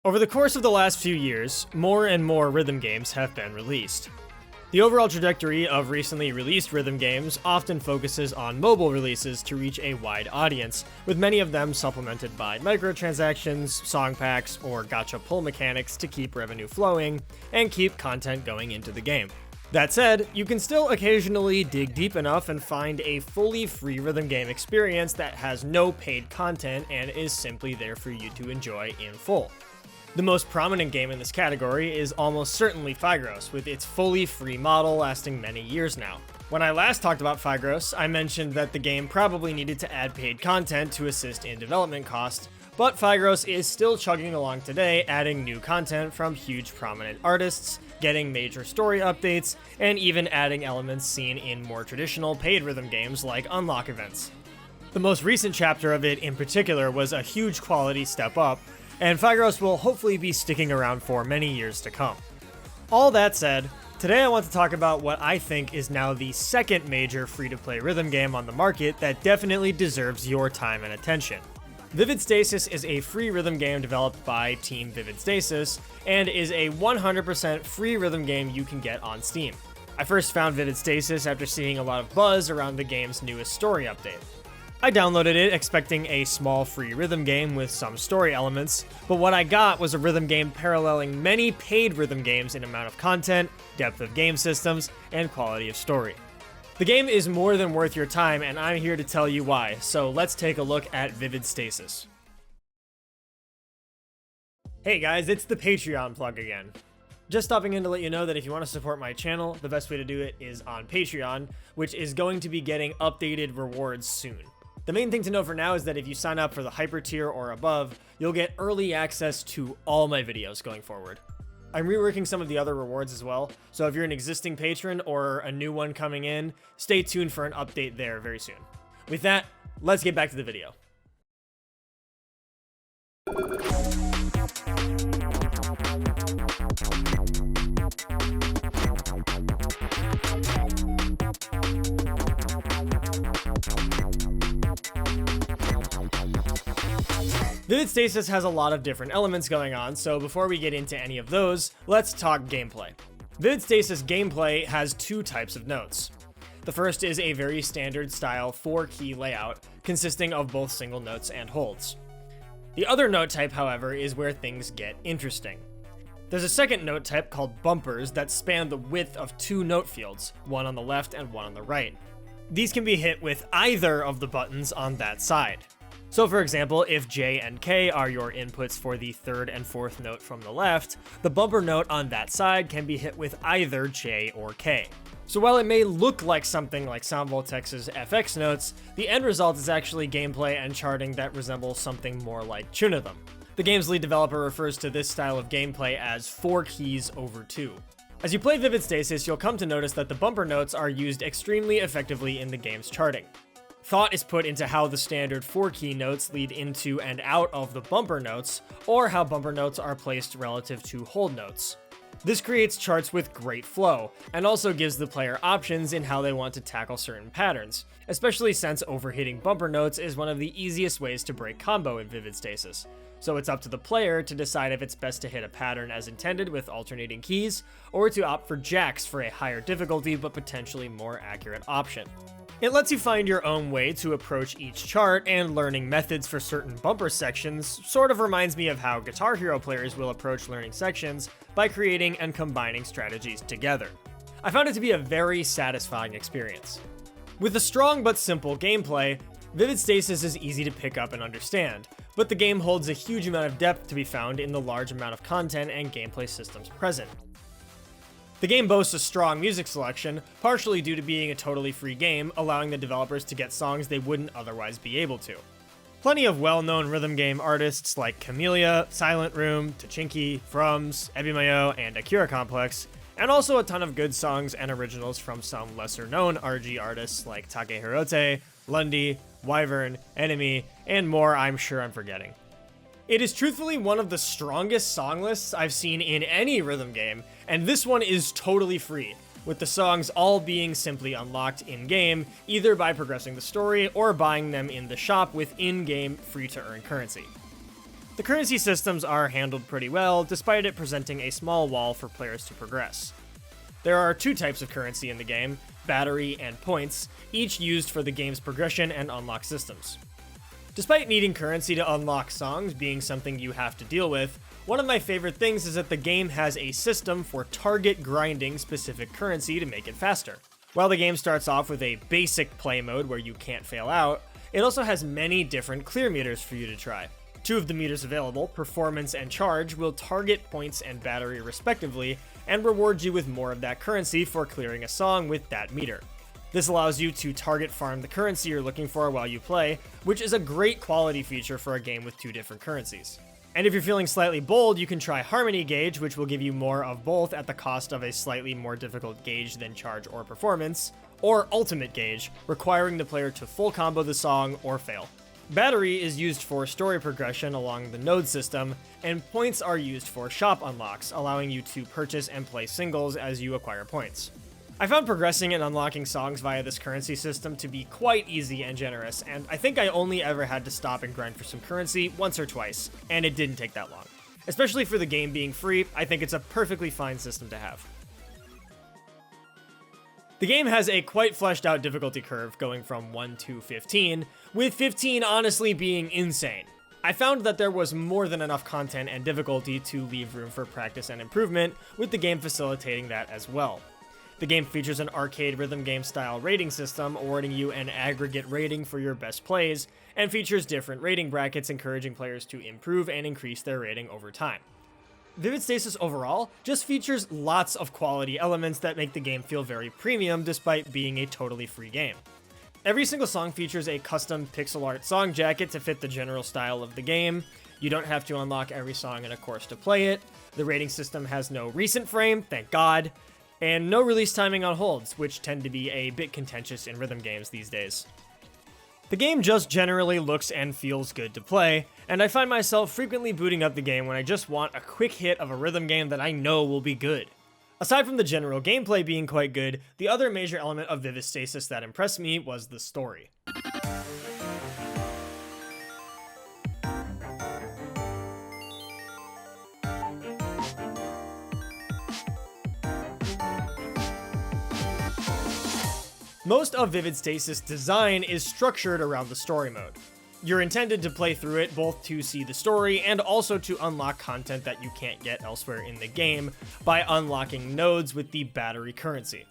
Over the course of the last few years, more and more rhythm games have been released. The overall trajectory of recently released rhythm games often focuses on mobile releases to reach a wide audience, with many of them supplemented by microtransactions, song packs, or gacha pull mechanics to keep revenue flowing and keep content going into the game. That said, you can still occasionally dig deep enough and find a fully free rhythm game experience that has no paid content and is simply there for you to enjoy in full. The most prominent game in this category is almost certainly Phygros, with its fully free model lasting many years now. When I last talked about Phygros, I mentioned that the game probably needed to add paid content to assist in development costs, but Phygros is still chugging along today, adding new content from huge prominent artists, getting major story updates, and even adding elements seen in more traditional paid rhythm games like unlock events. The most recent chapter of it in particular was a huge quality step up, and Phygros will hopefully be sticking around for many years to come. All that said, today I want to talk about what I think is now the second major free-to-play rhythm game on the market that definitely deserves your time and attention. Vivid Stasis is a free rhythm game developed by Team Vivid Stasis, and is a 100% free rhythm game you can get on Steam. I first found Vivid Stasis after seeing a lot of buzz around the game's newest story update. I downloaded it expecting a small free rhythm game with some story elements, but what I got was a rhythm game paralleling many paid rhythm games in amount of content, depth of game systems, and quality of story. The game is more than worth your time, and I'm here to tell you why, so let's take a look at Vivid Stasis. Hey guys, it's the Patreon plug again. Just stopping in to let you know that if you want to support my channel, the best way to do it is on Patreon, which is going to be getting updated rewards soon. The main thing to know for now is that if you sign up for the hyper tier or above, you'll get early access to all my videos going forward. I'm reworking some of the other rewards as well, so if you're an existing patron or a new one coming in, stay tuned for an update there very soon. With that, let's get back to the video. Vivid Stasis has a lot of different elements going on, so before we get into any of those, let's talk gameplay. Vivid Stasis gameplay has two types of notes. The first is a very standard style 4-key layout, consisting of both single notes and holds. The other note type, however, is where things get interesting. There's a second note type called bumpers that span the width of two note fields, one on the left and one on the right. These can be hit with either of the buttons on that side. So for example, if J and K are your inputs for the third and fourth note from the left, the bumper note on that side can be hit with either J or K. So while it may look like something like Soundvoltex's FX notes, the end result is actually gameplay and charting that resembles something more like Tunithm. The game's lead developer refers to this style of gameplay as 4 keys over 2. As you play Vivid Stasis, you'll come to notice that the bumper notes are used extremely effectively in the game's charting. Thought is put into how the standard 4-key notes lead into and out of the bumper notes, or how bumper notes are placed relative to hold notes. This creates charts with great flow, and also gives the player options in how they want to tackle certain patterns, especially since overhitting bumper notes is one of the easiest ways to break combo in Vivid Stasis. So it's up to the player to decide if it's best to hit a pattern as intended with alternating keys, or to opt for jacks for a higher difficulty but potentially more accurate option. It lets you find your own way to approach each chart, and learning methods for certain bumper sections sort of reminds me of how Guitar Hero players will approach learning sections by creating and combining strategies together. I found it to be a very satisfying experience. With a strong but simple gameplay, Vivid Stasis is easy to pick up and understand, but the game holds a huge amount of depth to be found in the large amount of content and gameplay systems present. The game boasts a strong music selection, partially due to being a totally free game, allowing the developers to get songs they wouldn't otherwise be able to. Plenty of well-known rhythm game artists like Camellia, Silent Room, Tachinki, Frums, Ebimayo, and Akira Complex, and also a ton of good songs and originals from some lesser-known RG artists like Takehirote, Lundy, Wyvern, Enemy, and more I'm sure I'm forgetting. It is truthfully one of the strongest song lists I've seen in any rhythm game, and this one is totally free, with the songs all being simply unlocked in-game, either by progressing the story or buying them in the shop with in-game free-to-earn currency. The currency systems are handled pretty well, despite it presenting a small wall for players to progress. There are two types of currency in the game, battery and points, each used for the game's progression and unlock systems. Despite needing currency to unlock songs being something you have to deal with, one of my favorite things is that the game has a system for target grinding specific currency to make it faster. While the game starts off with a basic play mode where you can't fail out, it also has many different clear meters for you to try. Two of the meters available, performance and charge, will target points and battery respectively, and reward you with more of that currency for clearing a song with that meter. This allows you to target farm the currency you're looking for while you play, which is a great quality feature for a game with two different currencies. And if you're feeling slightly bold, you can try Harmony Gauge, which will give you more of both at the cost of a slightly more difficult gauge than charge or performance, or Ultimate Gauge, requiring the player to full combo the song or fail. Battery is used for story progression along the node system, and points are used for shop unlocks, allowing you to purchase and play singles as you acquire points. I found progressing and unlocking songs via this currency system to be quite easy and generous, and I think I only ever had to stop and grind for some currency once or twice, and it didn't take that long. Especially for the game being free, I think it's a perfectly fine system to have. The game has a quite fleshed out difficulty curve going from 1 to 15, with 15 honestly being insane. I found that there was more than enough content and difficulty to leave room for practice and improvement, with the game facilitating that as well. The game features an arcade rhythm game style rating system, awarding you an aggregate rating for your best plays, and features different rating brackets encouraging players to improve and increase their rating over time. Vivid Stasis overall just features lots of quality elements that make the game feel very premium despite being a totally free game. Every single song features a custom pixel art song jacket to fit the general style of the game. You don't have to unlock every song in a course to play it. The rating system has no recent frame, thank God, and no release timing on holds, which tend to be a bit contentious in rhythm games these days. The game just generally looks and feels good to play, and I find myself frequently booting up the game when I just want a quick hit of a rhythm game that I know will be good. Aside from the general gameplay being quite good, the other major element of Vivid Stasis that impressed me was the story. Most of Vivid Stasis' design is structured around the story mode. You're intended to play through it both to see the story and also to unlock content that you can't get elsewhere in the game by unlocking nodes with the battery currency.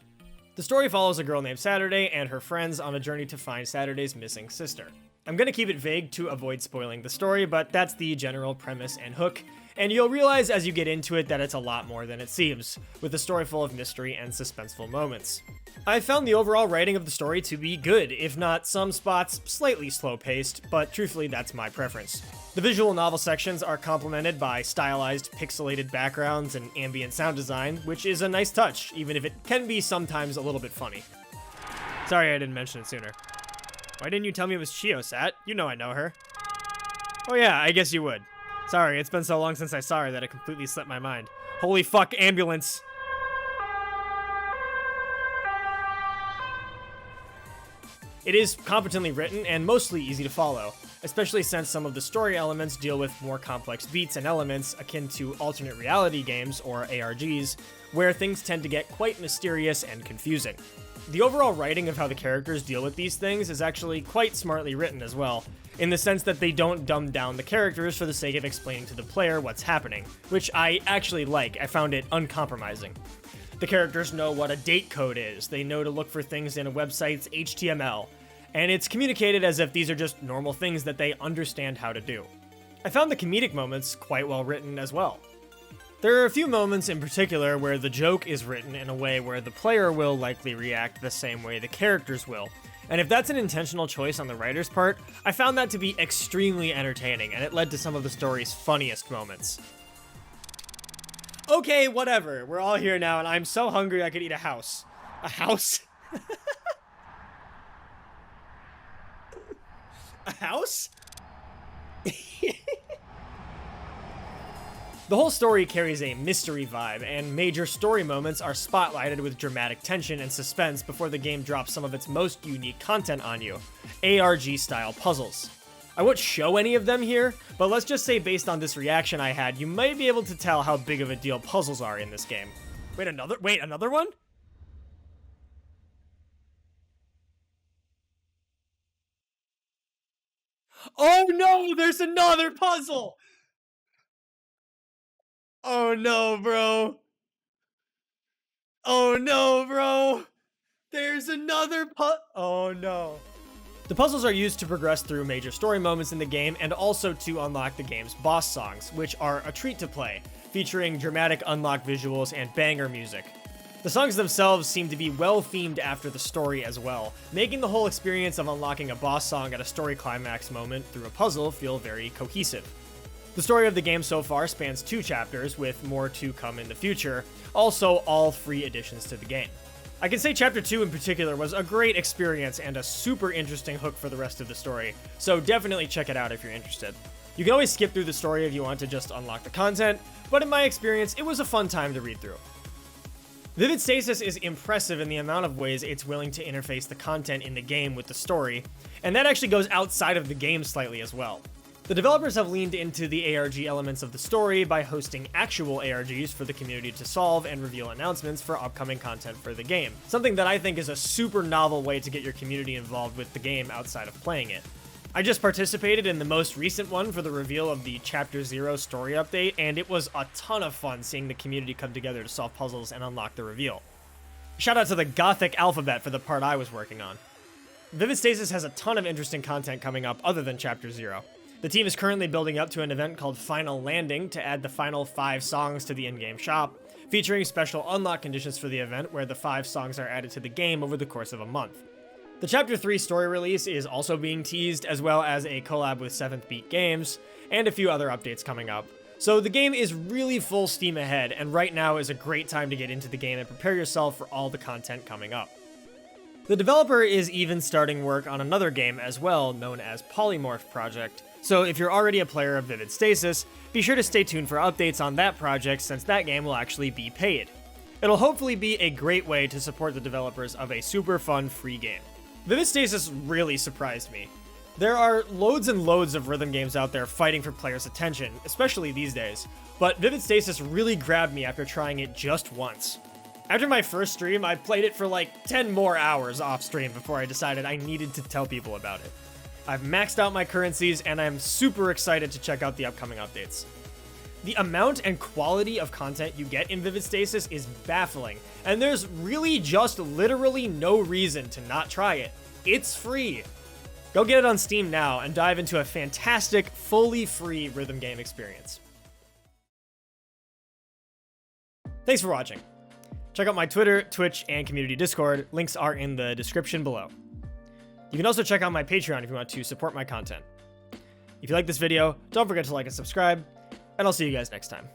The story follows a girl named Saturday and her friends on a journey to find Saturday's missing sister. I'm gonna keep it vague to avoid spoiling the story, but that's the general premise and hook, and you'll realize as you get into it that it's a lot more than it seems, with a story full of mystery and suspenseful moments. I found the overall writing of the story to be good, if not some spots slightly slow-paced, but truthfully that's my preference. The visual novel sections are complemented by stylized, pixelated backgrounds and ambient sound design, which is a nice touch, even if it can be sometimes a little bit funny. Sorry I didn't mention it sooner. Why didn't you tell me it was Chio, Sat? You know I know her. Oh yeah, I guess you would. Sorry, it's been so long since I saw her that it completely slipped my mind. Holy fuck, ambulance! It is competently written and mostly easy to follow, especially since some of the story elements deal with more complex beats and elements akin to alternate reality games, or ARGs, where things tend to get quite mysterious and confusing. The overall writing of how the characters deal with these things is actually quite smartly written as well, in the sense that they don't dumb down the characters for the sake of explaining to the player what's happening, which I actually like. I found it uncompromising. The characters know what a date code is, they know to look for things in a website's HTML, and it's communicated as if these are just normal things that they understand how to do. I found the comedic moments quite well written as well. There are a few moments in particular where the joke is written in a way where the player will likely react the same way the characters will, and if that's an intentional choice on the writer's part, I found that to be extremely entertaining, and it led to some of the story's funniest moments. Okay, whatever. We're all here now, and I'm so hungry I could eat a house. A house? A house? The whole story carries a mystery vibe, and major story moments are spotlighted with dramatic tension and suspense before the game drops some of its most unique content on you, ARG-style puzzles. I won't show any of them here, but let's just say based on this reaction I had, you might be able to tell how big of a deal puzzles are in this game. Wait, another one? Oh no, there's another puzzle! Oh no, bro. Oh no, bro. There's another oh no. The puzzles are used to progress through major story moments in the game and also to unlock the game's boss songs, which are a treat to play, featuring dramatic unlock visuals and banger music. The songs themselves seem to be well themed after the story as well, making the whole experience of unlocking a boss song at a story climax moment through a puzzle feel very cohesive. The story of the game so far spans 2 chapters, with more to come in the future, also all free additions to the game. I can say Chapter 2 in particular was a great experience and a super interesting hook for the rest of the story, so definitely check it out if you're interested. You can always skip through the story if you want to just unlock the content, but in my experience, it was a fun time to read through. Vivid Stasis is impressive in the amount of ways it's willing to interface the content in the game with the story, and that actually goes outside of the game slightly as well. The developers have leaned into the ARG elements of the story by hosting actual ARGs for the community to solve and reveal announcements for upcoming content for the game, something that I think is a super novel way to get your community involved with the game outside of playing it. I just participated in the most recent one for the reveal of the Chapter 0 story update, and it was a ton of fun seeing the community come together to solve puzzles and unlock the reveal. Shout out to the Gothic alphabet for the part I was working on. Vivid Stasis has a ton of interesting content coming up other than Chapter 0. The team is currently building up to an event called Final Landing to add the final 5 songs to the in-game shop, featuring special unlock conditions for the event where the 5 songs are added to the game over the course of a month. The Chapter 3 story release is also being teased, as well as a collab with 7th Beat Games, and a few other updates coming up. So the game is really full steam ahead, and right now is a great time to get into the game and prepare yourself for all the content coming up. The developer is even starting work on another game as well, known as Polymorph Project, so if you're already a player of Vivid Stasis, be sure to stay tuned for updates on that project since that game will actually be paid. It'll hopefully be a great way to support the developers of a super fun free game. Vivid Stasis really surprised me. There are loads and loads of rhythm games out there fighting for players' attention, especially these days, but Vivid Stasis really grabbed me after trying it just once. After my first stream, I played it for like 10 more hours off stream before I decided I needed to tell people about it. I've maxed out my currencies, and I'm super excited to check out the upcoming updates. The amount and quality of content you get in Vivid Stasis is baffling, and there's really just literally no reason to not try it. It's free. Go get it on Steam now and dive into a fantastic, fully free rhythm game experience. Thanks for watching. Check out my Twitter, Twitch, and community Discord. Links are in the description below. You can also check out my Patreon if you want to support my content. If you like this video, don't forget to like and subscribe, and I'll see you guys next time.